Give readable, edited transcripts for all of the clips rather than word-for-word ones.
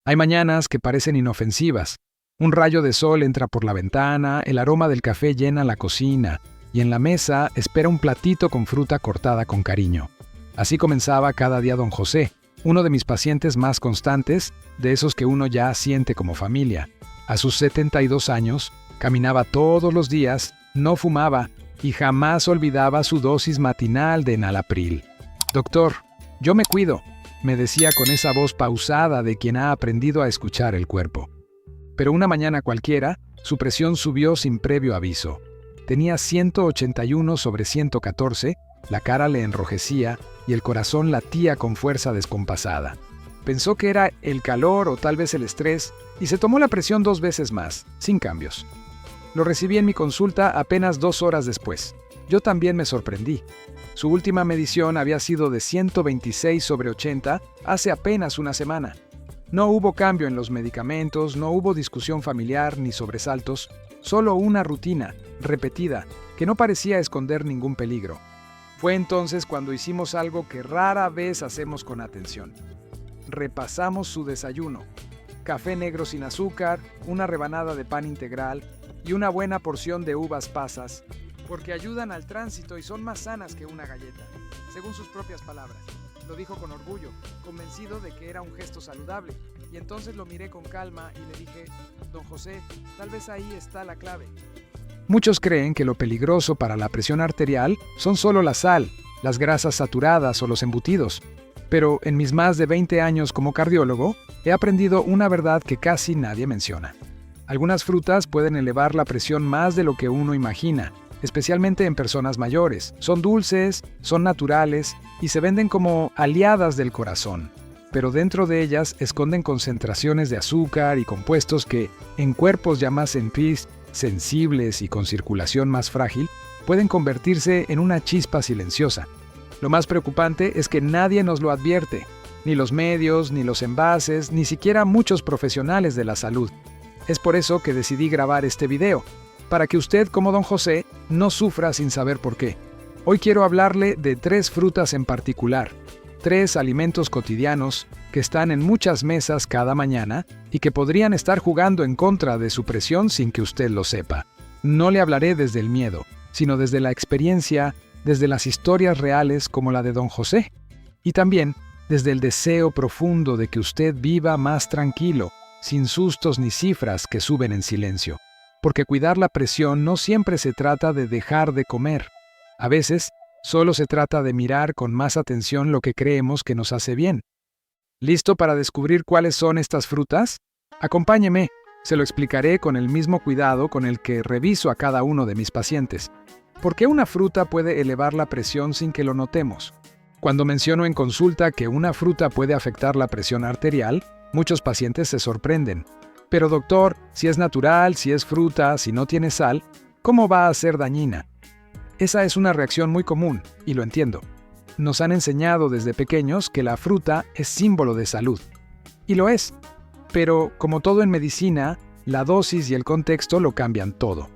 Hay mañanas que parecen inofensivas. Un rayo de sol entra por la ventana, el aroma del café llena la cocina, y en la mesa espera un platito con fruta cortada con cariño. Así comenzaba cada día don José, uno de mis pacientes más constantes, de esos que uno ya siente como familia. A sus 72 años, caminaba todos los días, no fumaba y jamás olvidaba su dosis matinal de enalapril. «Doctor, yo me cuido», me decía con esa voz pausada de quien ha aprendido a escuchar el cuerpo. Pero una mañana cualquiera, su presión subió sin previo aviso. Tenía 181/114, la cara le enrojecía y el corazón latía con fuerza descompasada. Pensó que era el calor o tal vez el estrés y se tomó la presión 2 veces más, sin cambios. Lo recibí en mi consulta apenas 2 horas después. Yo también me sorprendí. Su última medición había sido de 126/80 hace apenas una semana. No hubo cambio en los medicamentos, no hubo discusión familiar ni sobresaltos, solo una rutina, repetida, que no parecía esconder ningún peligro. Fue entonces cuando hicimos algo que rara vez hacemos con atención. Repasamos su desayuno: café negro sin azúcar, una rebanada de pan integral y una buena porción de uvas pasas, porque ayudan al tránsito y son más sanas que una galleta, según sus propias palabras. Lo dijo con orgullo, convencido de que era un gesto saludable, y entonces lo miré con calma y le dije: «Don José, tal vez ahí está la clave». Muchos creen que lo peligroso para la presión arterial son solo la sal, las grasas saturadas o los embutidos. Pero en mis más de 20 años como cardiólogo, he aprendido una verdad que casi nadie menciona. Algunas frutas pueden elevar la presión más de lo que uno imagina, especialmente en personas mayores. Son dulces, son naturales y se venden como aliadas del corazón. Pero dentro de ellas esconden concentraciones de azúcar y compuestos que, en cuerpos ya más sensibles y con circulación más frágil, pueden convertirse en una chispa silenciosa. Lo más preocupante es que nadie nos lo advierte, ni los medios, ni los envases, ni siquiera muchos profesionales de la salud. Es por eso que decidí grabar este video, para que usted, como don José, no sufra sin saber por qué. Hoy quiero hablarle de 3 frutas en particular, 3 alimentos cotidianos que están en muchas mesas cada mañana y que podrían estar jugando en contra de su presión sin que usted lo sepa. No le hablaré desde el miedo, sino desde la experiencia, desde las historias reales como la de don José, y también desde el deseo profundo de que usted viva más tranquilo, sin sustos ni cifras que suben en silencio. Porque cuidar la presión no siempre se trata de dejar de comer. A veces, solo se trata de mirar con más atención lo que creemos que nos hace bien. ¿Listo para descubrir cuáles son estas frutas? Acompáñeme, se lo explicaré con el mismo cuidado con el que reviso a cada uno de mis pacientes. ¿Por qué una fruta puede elevar la presión sin que lo notemos? Cuando menciono en consulta que una fruta puede afectar la presión arterial, muchos pacientes se sorprenden. Pero doctor, si es natural, si es fruta, si no tiene sal, ¿cómo va a ser dañina? Esa es una reacción muy común, y lo entiendo. Nos han enseñado desde pequeños que la fruta es símbolo de salud. Y lo es. Pero, como todo en medicina, la dosis y el contexto lo cambian todo.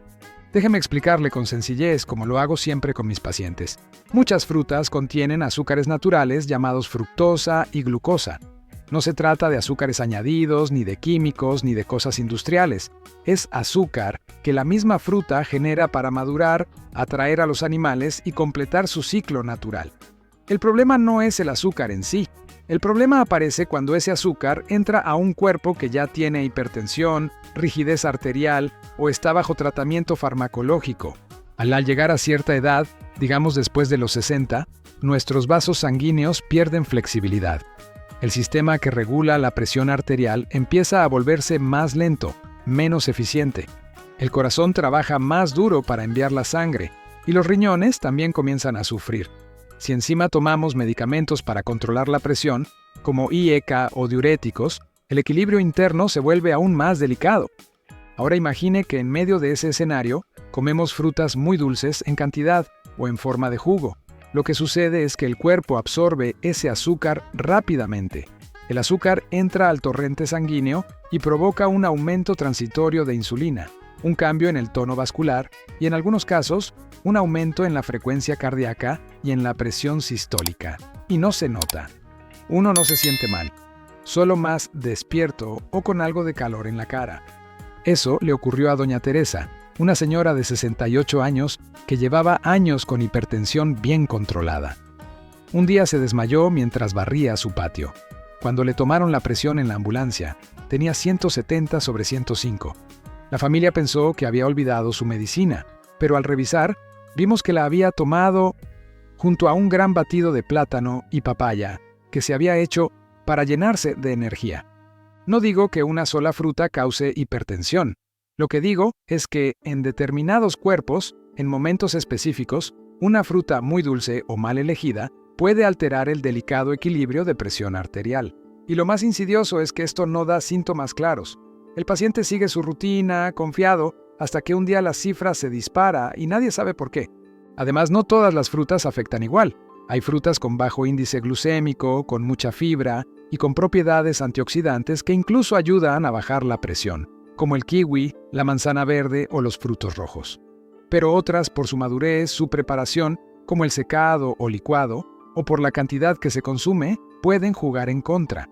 Déjeme explicarle con sencillez, como lo hago siempre con mis pacientes. Muchas frutas contienen azúcares naturales llamados fructosa y glucosa. No se trata de azúcares añadidos, ni de químicos, ni de cosas industriales. Es azúcar que la misma fruta genera para madurar, atraer a los animales y completar su ciclo natural. El problema no es el azúcar en sí. El problema aparece cuando ese azúcar entra a un cuerpo que ya tiene hipertensión, rigidez arterial o está bajo tratamiento farmacológico. Al llegar a cierta edad, digamos después de los 60, nuestros vasos sanguíneos pierden flexibilidad. El sistema que regula la presión arterial empieza a volverse más lento, menos eficiente. El corazón trabaja más duro para enviar la sangre y los riñones también comienzan a sufrir. Si encima tomamos medicamentos para controlar la presión, como IECA o diuréticos, el equilibrio interno se vuelve aún más delicado. Ahora imagine que en medio de ese escenario comemos frutas muy dulces en cantidad o en forma de jugo. Lo que sucede es que el cuerpo absorbe ese azúcar rápidamente. El azúcar entra al torrente sanguíneo y provoca un aumento transitorio de insulina, un cambio en el tono vascular y, en algunos casos, un aumento en la frecuencia cardíaca y en la presión sistólica. Y no se nota. Uno no se siente mal. solo más despierto o con algo de calor en la cara. Eso le ocurrió a doña Teresa, una señora de 68 años que llevaba años con hipertensión bien controlada. Un día se desmayó mientras barría su patio. Cuando le tomaron la presión en la ambulancia, tenía 170 sobre 105. La familia pensó que había olvidado su medicina, pero al revisar, vimos que la había tomado junto a un gran batido de plátano y papaya que se había hecho para llenarse de energía. No digo que una sola fruta cause hipertensión. Lo que digo es que en determinados cuerpos, en momentos específicos, una fruta muy dulce o mal elegida puede alterar el delicado equilibrio de presión arterial. Y lo más insidioso es que esto no da síntomas claros. El paciente sigue su rutina, confiado, hasta que un día la cifra se dispara y nadie sabe por qué. Además, no todas las frutas afectan igual. Hay frutas con bajo índice glucémico, con mucha fibra y con propiedades antioxidantes que incluso ayudan a bajar la presión, como el kiwi, la manzana verde o los frutos rojos. Pero otras, por su madurez, su preparación, como el secado o licuado, o por la cantidad que se consume, pueden jugar en contra.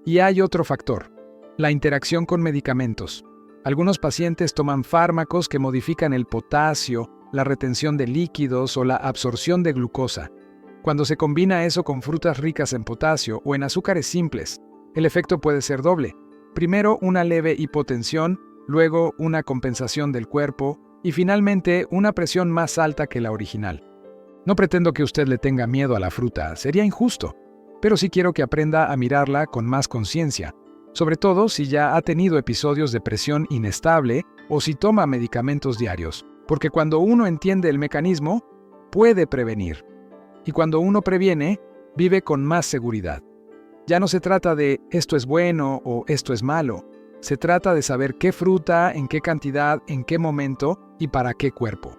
Y hay otro factor, la interacción con medicamentos. Algunos pacientes toman fármacos que modifican el potasio, la retención de líquidos o la absorción de glucosa. Cuando se combina eso con frutas ricas en potasio o en azúcares simples, el efecto puede ser doble. Primero una leve hipotensión, luego una compensación del cuerpo y finalmente una presión más alta que la original. No pretendo que usted le tenga miedo a la fruta, sería injusto, pero sí quiero que aprenda a mirarla con más conciencia, sobre todo si ya ha tenido episodios de presión inestable o si toma medicamentos diarios, porque cuando uno entiende el mecanismo, puede prevenir. Y cuando uno previene, vive con más seguridad. Ya no se trata de esto es bueno o esto es malo. Se trata de saber qué fruta, en qué cantidad, en qué momento y para qué cuerpo.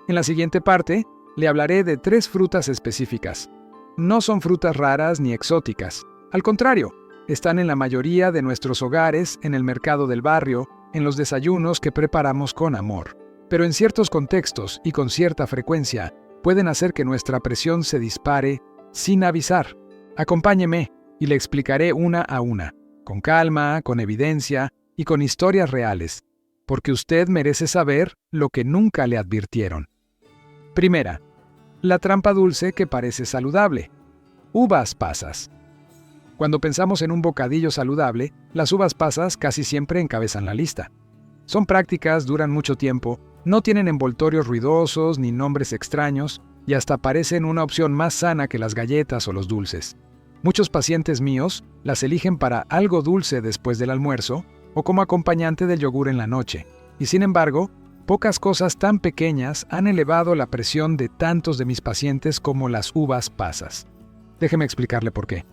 En la siguiente parte, le hablaré de 3 frutas específicas. No son frutas raras ni exóticas. Al contrario, están en la mayoría de nuestros hogares, en el mercado del barrio, en los desayunos que preparamos con amor. Pero en ciertos contextos y con cierta frecuencia, pueden hacer que nuestra presión se dispare sin avisar. Acompáñeme y le explicaré una a una, con calma, con evidencia y con historias reales, porque usted merece saber lo que nunca le advirtieron. Primera, la trampa dulce que parece saludable. Uvas pasas. Cuando pensamos en un bocadillo saludable, las uvas pasas casi siempre encabezan la lista. Son prácticas, duran mucho tiempo, no tienen envoltorios ruidosos ni nombres extraños y hasta parecen una opción más sana que las galletas o los dulces. Muchos pacientes míos las eligen para algo dulce después del almuerzo o como acompañante del yogur en la noche. Y sin embargo, pocas cosas tan pequeñas han elevado la presión de tantos de mis pacientes como las uvas pasas. Déjeme explicarle por qué.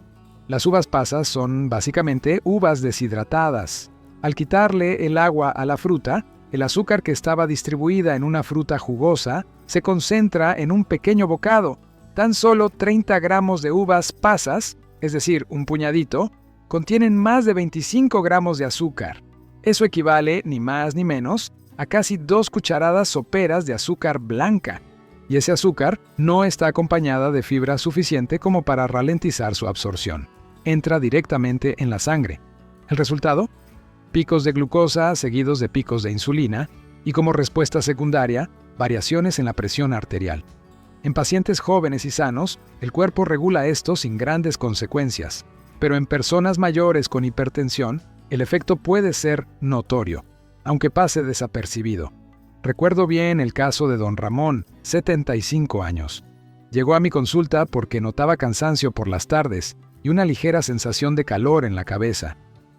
Las uvas pasas son básicamente uvas deshidratadas. Al quitarle el agua a la fruta, el azúcar que estaba distribuida en una fruta jugosa se concentra en un pequeño bocado. Tan solo 30 gramos de uvas pasas, es decir, un puñadito, contienen más de 25 gramos de azúcar. Eso equivale, ni más ni menos, a casi 2 cucharadas soperas de azúcar blanca. Y ese azúcar no está acompañada de fibra suficiente como para ralentizar su absorción. Entra directamente en la sangre. ¿El resultado? Picos de glucosa seguidos de picos de insulina y como respuesta secundaria, variaciones en la presión arterial. En pacientes jóvenes y sanos, el cuerpo regula esto sin grandes consecuencias, pero en personas mayores con hipertensión, el efecto puede ser notorio, aunque pase desapercibido. Recuerdo bien el caso de don Ramón, 75 años. Llegó a mi consulta porque notaba cansancio por las tardes y una ligera sensación de calor en la cabeza.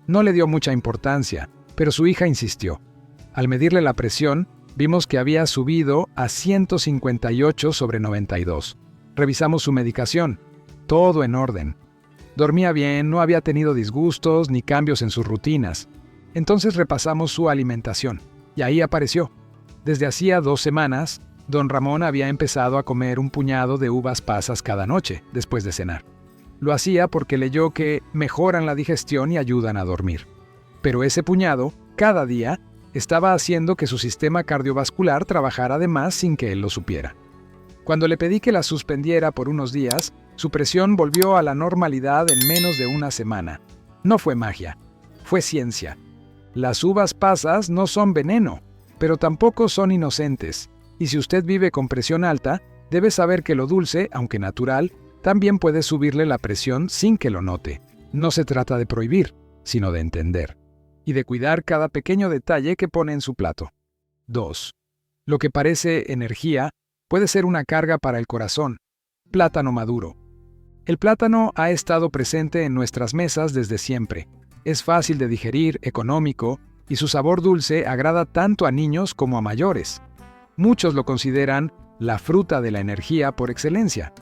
No le dio mucha importancia, pero su hija insistió. Al medirle la presión, vimos que había subido a 158 sobre 92. Revisamos su medicación. Todo en orden. Dormía bien, no había tenido disgustos ni cambios en sus rutinas. Entonces repasamos su alimentación, y ahí apareció. Desde hacía 2 semanas, don Ramón había empezado a comer un puñado de uvas pasas cada noche, después de cenar. Lo hacía porque leyó que mejoran la digestión y ayudan a dormir. Pero ese puñado, cada día, estaba haciendo que su sistema cardiovascular trabajara de más sin que él lo supiera. Cuando le pedí que la suspendiera por unos días, su presión volvió a la normalidad en menos de una semana. No fue magia, fue ciencia. Las uvas pasas no son veneno, pero tampoco son inocentes, y si usted vive con presión alta, debe saber que lo dulce, aunque natural, también puede subirle la presión sin que lo note. No se trata de prohibir, sino de entender, y de cuidar cada pequeño detalle que pone en su plato. 2. Lo que parece energía puede ser una carga para el corazón. Plátano maduro. El plátano ha estado presente en nuestras mesas desde siempre. Es fácil de digerir, económico, y su sabor dulce agrada tanto a niños como a mayores. Muchos lo consideran la fruta de la energía por excelencia.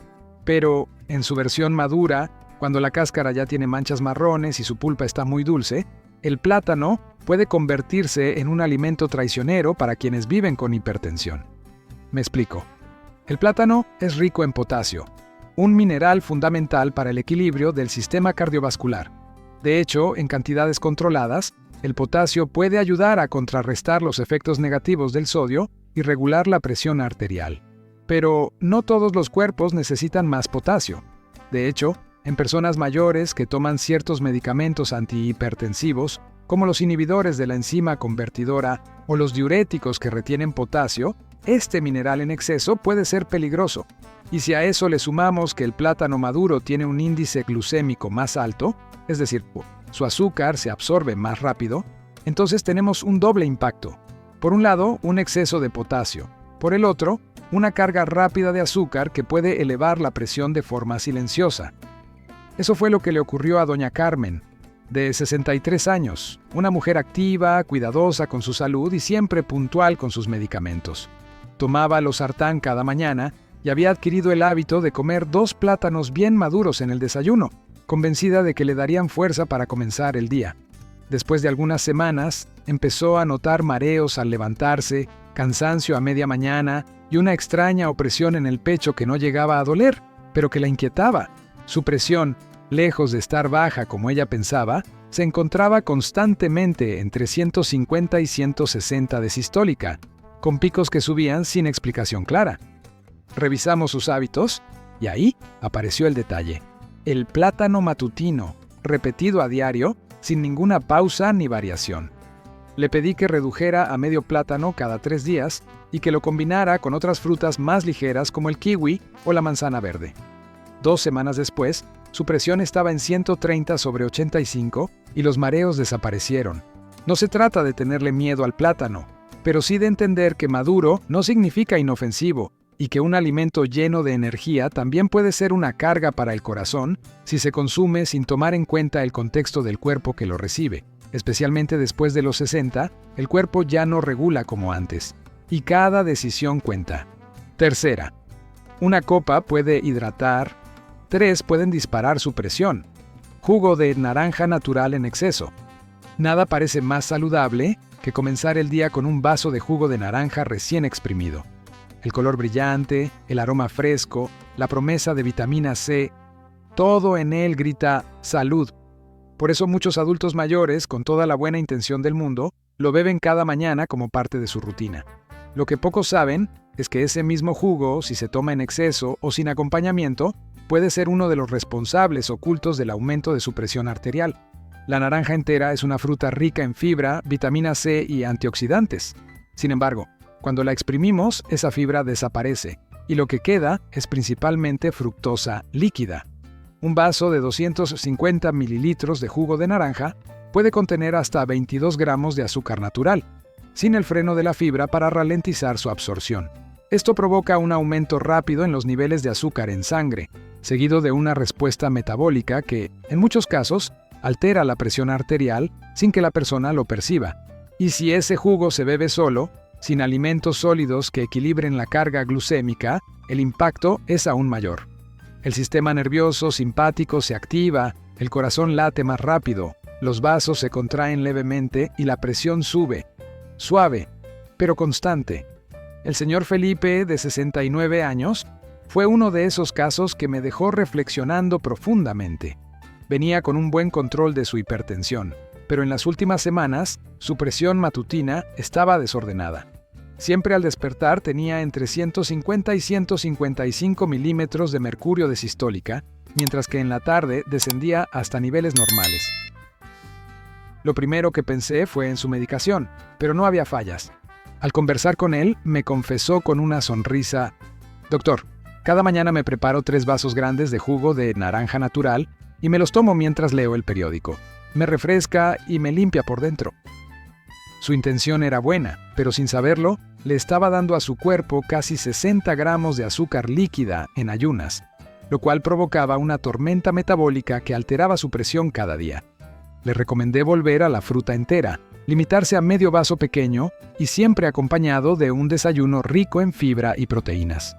Pero, en su versión madura, cuando la cáscara ya tiene manchas marrones y su pulpa está muy dulce, el plátano puede convertirse en un alimento traicionero para quienes viven con hipertensión. Me explico. El plátano es rico en potasio, un mineral fundamental para el equilibrio del sistema cardiovascular. De hecho, en cantidades controladas, el potasio puede ayudar a contrarrestar los efectos negativos del sodio y regular la presión arterial. Pero no todos los cuerpos necesitan más potasio. De hecho, en personas mayores que toman ciertos medicamentos antihipertensivos, como los inhibidores de la enzima convertidora o los diuréticos que retienen potasio, este mineral en exceso puede ser peligroso. Y si a eso le sumamos que el plátano maduro tiene un índice glucémico más alto, es decir, su azúcar se absorbe más rápido, entonces tenemos un doble impacto. Por un lado, un exceso de potasio. Por el otro, una carga rápida de azúcar que puede elevar la presión de forma silenciosa. Eso fue lo que le ocurrió a doña Carmen, de 63 años, una mujer activa, cuidadosa con su salud y siempre puntual con sus medicamentos. Tomaba losartán cada mañana y había adquirido el hábito de comer 2 plátanos bien maduros en el desayuno, convencida de que le darían fuerza para comenzar el día. Después de algunas semanas, empezó a notar mareos al levantarse, cansancio a media mañana y una extraña opresión en el pecho que no llegaba a doler, pero que la inquietaba. Su presión, lejos de estar baja como ella pensaba, se encontraba constantemente entre 150 y 160 de sistólica, con picos que subían sin explicación clara. Revisamos sus hábitos y ahí apareció el detalle. El plátano matutino, repetido a diario, sin ninguna pausa ni variación. Le pedí que redujera a medio plátano cada 3 días y que lo combinara con otras frutas más ligeras como el kiwi o la manzana verde. 2 semanas después, su presión estaba en 130/85 y los mareos desaparecieron. No se trata de tenerle miedo al plátano, pero sí de entender que maduro no significa inofensivo y que un alimento lleno de energía también puede ser una carga para el corazón si se consume sin tomar en cuenta el contexto del cuerpo que lo recibe. Especialmente después de los 60, el cuerpo ya no regula como antes, y cada decisión cuenta. Tercera, una copa puede hidratar, 3 pueden disparar su presión. Jugo de naranja natural en exceso. Nada parece más saludable que comenzar el día con un vaso de jugo de naranja recién exprimido. El color brillante, el aroma fresco, la promesa de vitamina C, todo en él grita ¡salud! Por eso muchos adultos mayores, con toda la buena intención del mundo, lo beben cada mañana como parte de su rutina. Lo que pocos saben es que ese mismo jugo, si se toma en exceso o sin acompañamiento, puede ser uno de los responsables ocultos del aumento de su presión arterial. La naranja entera es una fruta rica en fibra, vitamina C y antioxidantes. Sin embargo, cuando la exprimimos, esa fibra desaparece, y lo que queda es principalmente fructosa líquida. Un vaso de 250 mililitros de jugo de naranja puede contener hasta 22 gramos de azúcar natural, sin el freno de la fibra para ralentizar su absorción. Esto provoca un aumento rápido en los niveles de azúcar en sangre, seguido de una respuesta metabólica que, en muchos casos, altera la presión arterial sin que la persona lo perciba. Y si ese jugo se bebe solo, sin alimentos sólidos que equilibren la carga glucémica, el impacto es aún mayor. El sistema nervioso simpático se activa, el corazón late más rápido, los vasos se contraen levemente y la presión sube. Suave, pero constante. El señor Felipe, de 69 años, fue uno de esos casos que me dejó reflexionando profundamente. Venía con un buen control de su hipertensión, pero en las últimas semanas, su presión matutina estaba desordenada. Siempre al despertar tenía entre 150 y 155 milímetros de mercurio de sistólica, mientras que en la tarde descendía hasta niveles normales. Lo primero que pensé fue en su medicación, pero no había fallas. Al conversar con él, me confesó con una sonrisa: «Doctor, cada mañana me preparo 3 vasos grandes de jugo de naranja natural y me los tomo mientras leo el periódico. Me refresca y me limpia por dentro». Su intención era buena, pero sin saberlo, le estaba dando a su cuerpo casi 60 gramos de azúcar líquida en ayunas, lo cual provocaba una tormenta metabólica que alteraba su presión cada día. Le recomendé volver a la fruta entera, limitarse a medio vaso pequeño y siempre acompañado de un desayuno rico en fibra y proteínas.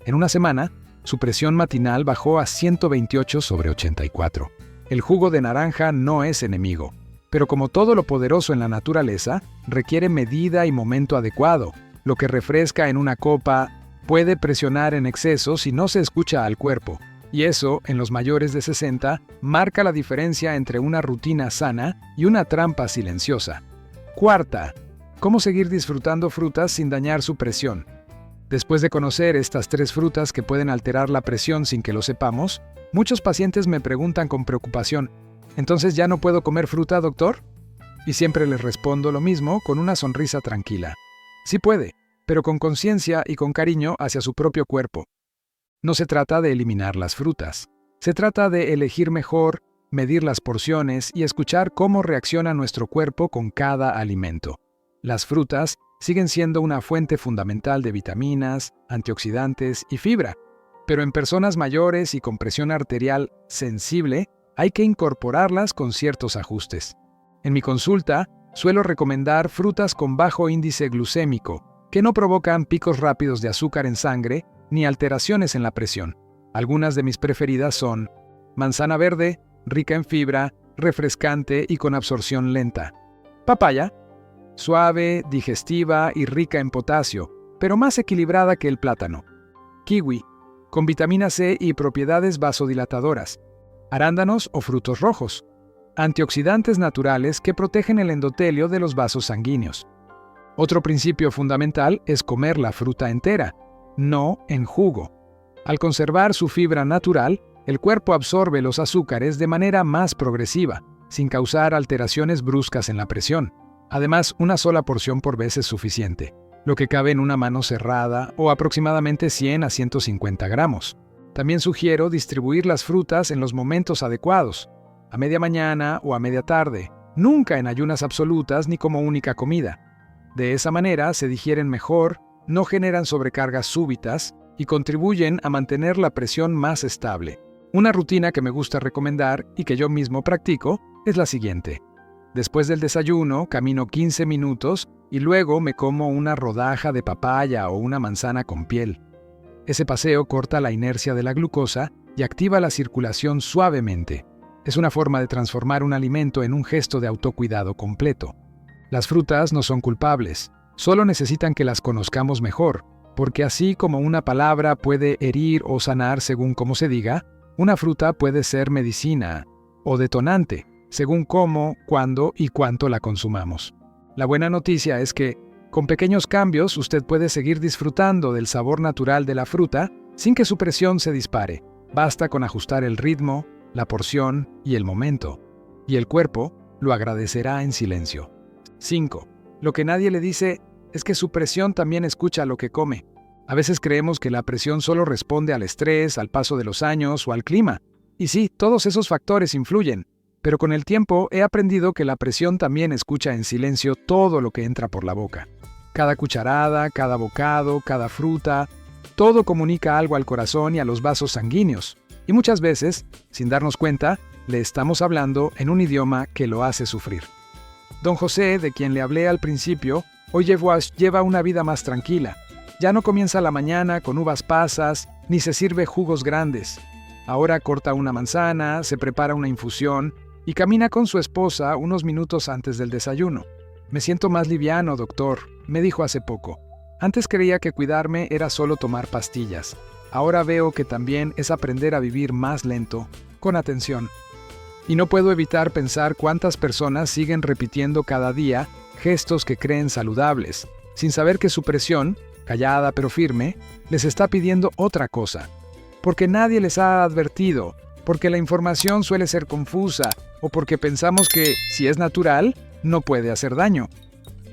En una semana, su presión matinal bajó a 128/84. El jugo de naranja no es enemigo, pero como todo lo poderoso en la naturaleza, requiere medida y momento adecuado. Lo que refresca en una copa puede presionar en exceso si no se escucha al cuerpo, y eso, en los mayores de 60, marca la diferencia entre una rutina sana y una trampa silenciosa. Cuarta, ¿cómo seguir disfrutando frutas sin dañar su presión? Después de conocer estas 3 frutas que pueden alterar la presión sin que lo sepamos, muchos pacientes me preguntan con preocupación: ¿entonces ya no puedo comer fruta, doctor? Y siempre les respondo lo mismo con una sonrisa tranquila: sí puede, pero con conciencia y con cariño hacia su propio cuerpo. No se trata de eliminar las frutas. Se trata de elegir mejor, medir las porciones y escuchar cómo reacciona nuestro cuerpo con cada alimento. Las frutas siguen siendo una fuente fundamental de vitaminas, antioxidantes y fibra, pero en personas mayores y con presión arterial sensible, hay que incorporarlas con ciertos ajustes. En mi consulta, suelo recomendar frutas con bajo índice glucémico, que no provocan picos rápidos de azúcar en sangre ni alteraciones en la presión. Algunas de mis preferidas son manzana verde, rica en fibra, refrescante y con absorción lenta. Papaya, suave, digestiva y rica en potasio, pero más equilibrada que el plátano. Kiwi, con vitamina C y propiedades vasodilatadoras. Arándanos o frutos rojos, antioxidantes naturales que protegen el endotelio de los vasos sanguíneos. Otro principio fundamental es comer la fruta entera, no en jugo. Al conservar su fibra natural, el cuerpo absorbe los azúcares de manera más progresiva, sin causar alteraciones bruscas en la presión. Además, una sola porción por vez es suficiente, lo que cabe en una mano cerrada o aproximadamente 100 a 150 gramos. También sugiero distribuir las frutas en los momentos adecuados, a media mañana o a media tarde, nunca en ayunas absolutas ni como única comida. De esa manera se digieren mejor, no generan sobrecargas súbitas y contribuyen a mantener la presión más estable. Una rutina que me gusta recomendar y que yo mismo practico es la siguiente. Después del desayuno, camino 15 minutos y luego me como una rodaja de papaya o una manzana con piel. Ese paseo corta la inercia de la glucosa y activa la circulación suavemente. Es una forma de transformar un alimento en un gesto de autocuidado completo. Las frutas no son culpables, solo necesitan que las conozcamos mejor, porque así como una palabra puede herir o sanar según cómo se diga, una fruta puede ser medicina o detonante, según cómo, cuándo y cuánto la consumamos. La buena noticia es que, con pequeños cambios, usted puede seguir disfrutando del sabor natural de la fruta sin que su presión se dispare. Basta con ajustar el ritmo, la porción y el momento, y el cuerpo lo agradecerá en silencio. 5. Lo que nadie le dice es que su presión también escucha lo que come. A veces creemos que la presión solo responde al estrés, al paso de los años o al clima. Y sí, todos esos factores influyen, pero con el tiempo he aprendido que la presión también escucha en silencio todo lo que entra por la boca. Cada cucharada, cada bocado, cada fruta, todo comunica algo al corazón y a los vasos sanguíneos. Y muchas veces, sin darnos cuenta, le estamos hablando en un idioma que lo hace sufrir. Don José, de quien le hablé al principio, hoy lleva una vida más tranquila. Ya no comienza la mañana con uvas pasas, ni se sirve jugos grandes. Ahora corta una manzana, se prepara una infusión y camina con su esposa unos minutos antes del desayuno. Me siento más liviano, doctor, me dijo hace poco. Antes creía que cuidarme era solo tomar pastillas. Ahora veo que también es aprender a vivir más lento, con atención. Y no puedo evitar pensar cuántas personas siguen repitiendo cada día gestos que creen saludables, sin saber que su presión, callada pero firme, les está pidiendo otra cosa. Porque nadie les ha advertido, porque la información suele ser confusa o porque pensamos que, si es natural, no puede hacer daño.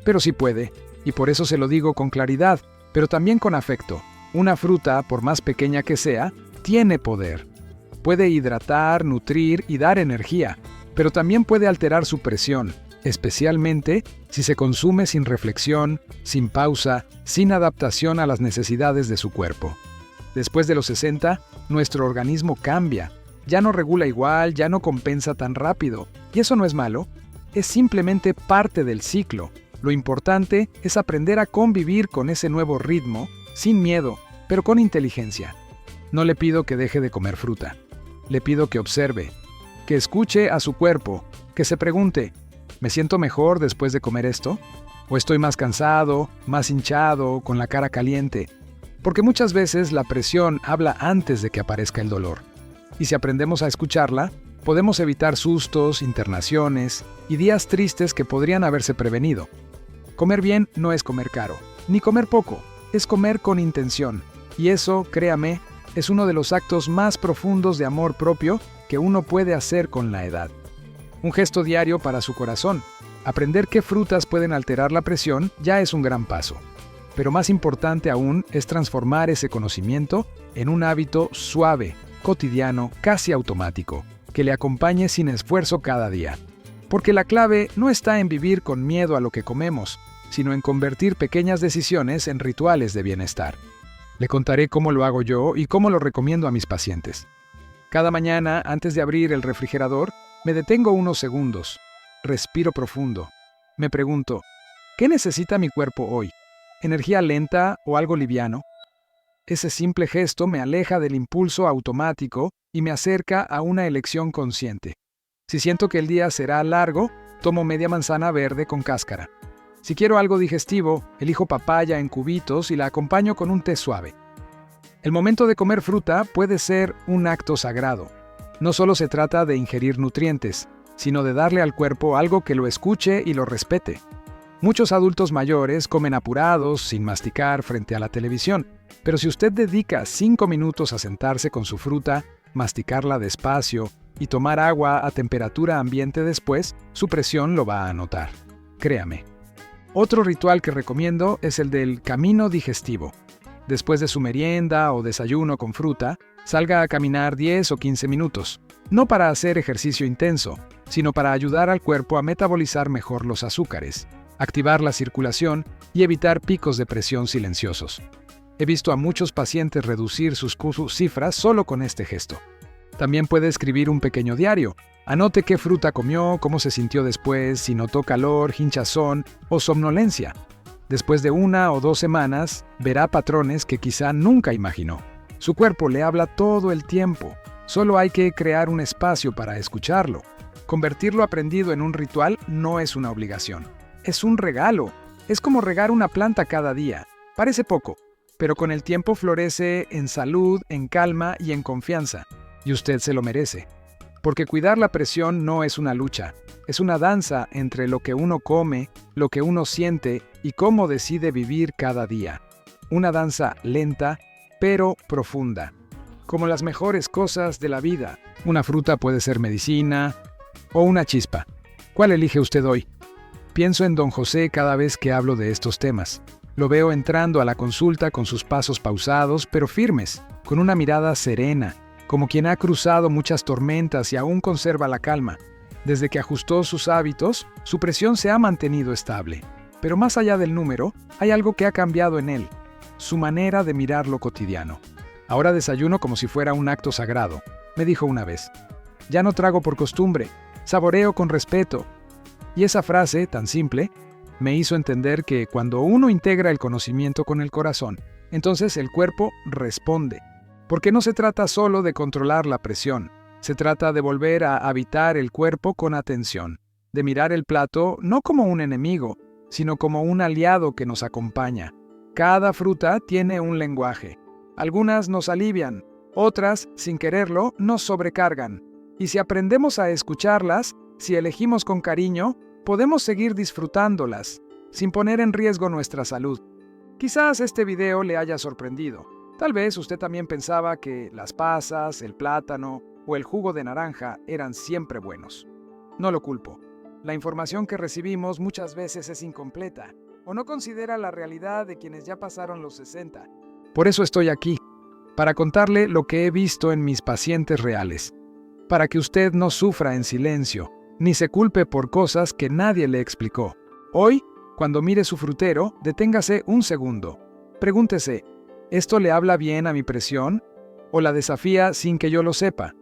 Pero sí puede, y por eso se lo digo con claridad, pero también con afecto. Una fruta, por más pequeña que sea, tiene poder. Puede hidratar, nutrir y dar energía, pero también puede alterar su presión, especialmente si se consume sin reflexión, sin pausa, sin adaptación a las necesidades de su cuerpo. Después de los 60, nuestro organismo cambia. Ya no regula igual, ya no compensa tan rápido. Y eso no es malo, es simplemente parte del ciclo. Lo importante es aprender a convivir con ese nuevo ritmo, sin miedo, pero con inteligencia. No le pido que deje de comer fruta. Le pido que observe, que escuche a su cuerpo, que se pregunte, ¿me siento mejor después de comer esto? ¿O estoy más cansado, más hinchado, con la cara caliente? Porque muchas veces la presión habla antes de que aparezca el dolor. Y si aprendemos a escucharla, podemos evitar sustos, internaciones y días tristes que podrían haberse prevenido. Comer bien no es comer caro, ni comer poco, es comer con intención. Y eso, créame, es uno de los actos más profundos de amor propio que uno puede hacer con la edad. Un gesto diario para su corazón. Aprender qué frutas pueden alterar la presión ya es un gran paso. Pero más importante aún es transformar ese conocimiento en un hábito suave, cotidiano, casi automático, que le acompañe sin esfuerzo cada día. Porque la clave no está en vivir con miedo a lo que comemos, sino en convertir pequeñas decisiones en rituales de bienestar. Le contaré cómo lo hago yo y cómo lo recomiendo a mis pacientes. Cada mañana, antes de abrir el refrigerador, me detengo unos segundos. Respiro profundo. Me pregunto, ¿qué necesita mi cuerpo hoy? ¿Energía lenta o algo liviano? Ese simple gesto me aleja del impulso automático y me acerca a una elección consciente. Si siento que el día será largo, tomo media manzana verde con cáscara. Si quiero algo digestivo, elijo papaya en cubitos y la acompaño con un té suave. El momento de comer fruta puede ser un acto sagrado. No solo se trata de ingerir nutrientes, sino de darle al cuerpo algo que lo escuche y lo respete. Muchos adultos mayores comen apurados, sin masticar, frente a la televisión, pero si usted dedica 5 minutos a sentarse con su fruta, masticarla despacio y tomar agua a temperatura ambiente después, su presión lo va a notar. Créame. Otro ritual que recomiendo es el del camino digestivo. Después de su merienda o desayuno con fruta, salga a caminar 10 o 15 minutos. No para hacer ejercicio intenso, sino para ayudar al cuerpo a metabolizar mejor los azúcares, activar la circulación y evitar picos de presión silenciosos. He visto a muchos pacientes reducir sus cifras solo con este gesto. También puede escribir un pequeño diario. Anote qué fruta comió, cómo se sintió después, si notó calor, hinchazón o somnolencia. Después de 1 o 2 semanas, verá patrones que quizá nunca imaginó. Su cuerpo le habla todo el tiempo. Solo hay que crear un espacio para escucharlo. Convertir lo aprendido en un ritual no es una obligación. Es un regalo. Es como regar una planta cada día. Parece poco, pero con el tiempo florece en salud, en calma y en confianza. Y usted se lo merece. Porque cuidar la presión no es una lucha, es una danza entre lo que uno come, lo que uno siente y cómo decide vivir cada día. Una danza lenta, pero profunda. Como las mejores cosas de la vida. Una fruta puede ser medicina o una chispa. ¿Cuál elige usted hoy? Pienso en don José cada vez que hablo de estos temas. Lo veo entrando a la consulta con sus pasos pausados, pero firmes, con una mirada serena, como quien ha cruzado muchas tormentas y aún conserva la calma. Desde que ajustó sus hábitos, su presión se ha mantenido estable. Pero más allá del número, hay algo que ha cambiado en él, su manera de mirar lo cotidiano. Ahora desayuno como si fuera un acto sagrado, me dijo una vez. Ya no trago por costumbre, saboreo con respeto. Y esa frase, tan simple, me hizo entender que cuando uno integra el conocimiento con el corazón, entonces el cuerpo responde. Porque no se trata solo de controlar la presión, se trata de volver a habitar el cuerpo con atención, de mirar el plato no como un enemigo, sino como un aliado que nos acompaña. Cada fruta tiene un lenguaje. Algunas nos alivian, otras, sin quererlo, nos sobrecargan. Y si aprendemos a escucharlas, si elegimos con cariño, podemos seguir disfrutándolas, sin poner en riesgo nuestra salud. Quizás este video le haya sorprendido. Tal vez usted también pensaba que las pasas, el plátano o el jugo de naranja eran siempre buenos. No lo culpo. La información que recibimos muchas veces es incompleta o no considera la realidad de quienes ya pasaron los 60. Por eso estoy aquí, para contarle lo que he visto en mis pacientes reales, para que usted no sufra en silencio, ni se culpe por cosas que nadie le explicó. Hoy, cuando mire su frutero, deténgase un segundo. Pregúntese, ¿esto le habla bien a mi presión? ¿O la desafía sin que yo lo sepa?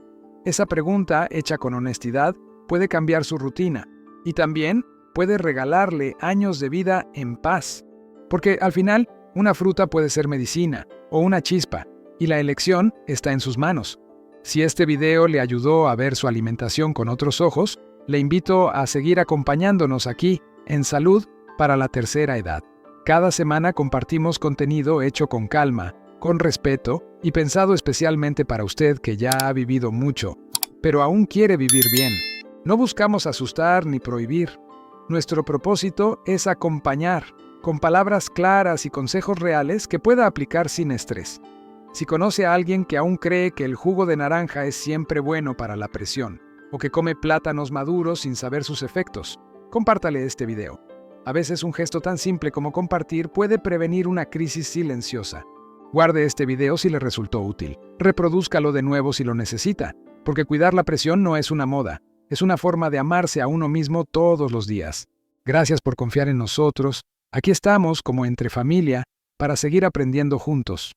Esa pregunta, hecha con honestidad, puede cambiar su rutina y también puede regalarle años de vida en paz. Porque al final, una fruta puede ser medicina o una chispa, y la elección está en sus manos. Si este video le ayudó a ver su alimentación con otros ojos, le invito a seguir acompañándonos aquí, en Salud para la Tercera Edad. Cada semana compartimos contenido hecho con calma, con respeto y pensado especialmente para usted que ya ha vivido mucho, pero aún quiere vivir bien. No buscamos asustar ni prohibir. Nuestro propósito es acompañar, con palabras claras y consejos reales que pueda aplicar sin estrés. Si conoce a alguien que aún cree que el jugo de naranja es siempre bueno para la presión, o que come plátanos maduros sin saber sus efectos, compártale este video. A veces un gesto tan simple como compartir puede prevenir una crisis silenciosa. Guarde este video si le resultó útil. Reprodúzcalo de nuevo si lo necesita, porque cuidar la presión no es una moda, es una forma de amarse a uno mismo todos los días. Gracias por confiar en nosotros. Aquí estamos, como entre familia, para seguir aprendiendo juntos.